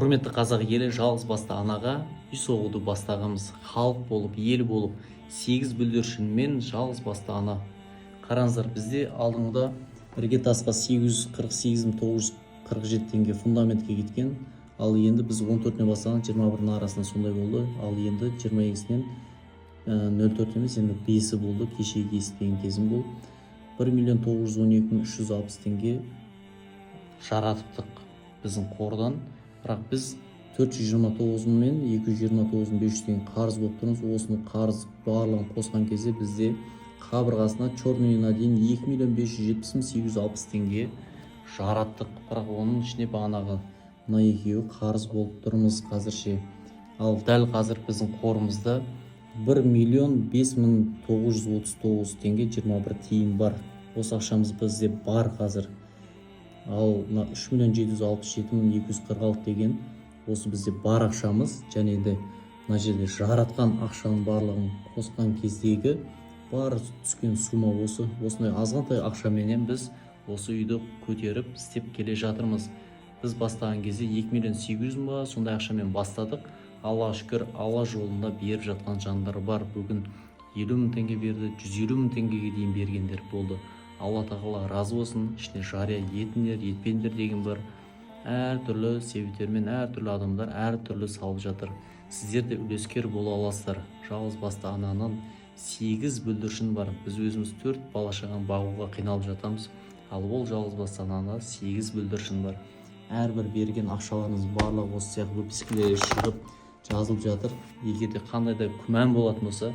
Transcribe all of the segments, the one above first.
Құрметті қазақ елі, жалғыз басты анаға үй соғуды бастағымыз. Халық болып, ел болып, 8 бүлдіршінмен жалғыз басты ана. Қараңыздар, бізде алдыңғыда бірге тасқа 848.947 теңге фундаментке кеткен. Ал енді біз 14-не бастаған 21-ның арасында сондай болды. Ал енді 22-сінен 04 емес, енді 5-і болды. Кешегі естіген кезім бұл. 1.912.360 теңге жаратыптық біздің қордан. Бірақ біз 429 мен 229.500 теңге қарыз болып тұрмыз. Осыны қарыз барлығын қосқан кезде бізде қабырғасына черныйына дейін 2.570.860 теңге жараттық. Бірақ оның ішіне бағанағы мына екеуі қарыз болып тұрмыз қазірше. Ал дәл қазір біздің қорымызда 1.5.939 теңге 21 тиын бар. Осы ақшамыз бізде бар қазір. Ал 3.767.246 деген осы бізде бар ақшамыз. Және де мына жерде жаратқан ақшаның барлығын қосқан кездегі бар түскен сума осы. Осындай азғантай ақшаменен біз осы үйді көтеріп істеп келе жатырмыз. Біз бастаған кезде 2.800.000 ба сондай ақшамен бастадық. Алла шүкір, Алла жолында беріп жатқан жандар бар. Бүгін 50.000 теңге берді, 150.000 теңгеге дейін бергендер болды. Алла тағала разы болсын. Ішіне жария етіңдер, етпеңдер деген бар. Әртүрлі себептермен әртүрлі адамдар әртүрлі салып жатыр. Сіздер де үлескер бола аласыздар. Жалғыз басты ананың 8 бүлдіршін бар. Біз өзіміз 4 бала шағаны бағуға қиналып жатамыз. Ал ол жалғыз басты анада 8 бүлдіршін бар. Әрбір берген ақшаларыңыз барлығы осы сияқты выпискілер шығып жазылып жатыр. Егер де қандай да күмән болатын болса,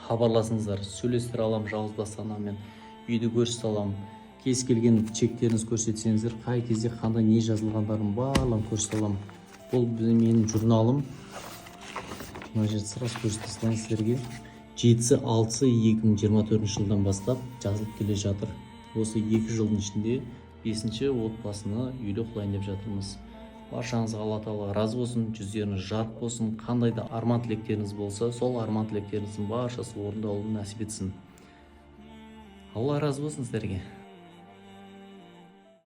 хабарласыңыздар. Сөйлестіре аламын жалғыз басты анамен. Үйді көрсете аламын. Кез келген чектеріңіз көрсетсеңіздер, қай кезде қандай не жазылғандарын барлығын көрсете аламын. Бұл менің журналым. Мына жерде сразу көрсете салайын сіздерге. 7-6-2024 жылдан бастап жазылып келе жатыр. Осы 2 жылдың ішінде 5-ші отбасыны үйлі құлайын деп жатырмыз. Баршаңызға Алла тағала разы болсын, жүздеріңіз жарық болсын. Қандай да арман тілектеріңіз болса, сол арман тілектеріңіздің баршасы орындалуын нәсіп етсін. Алла разы болсын сіздерге.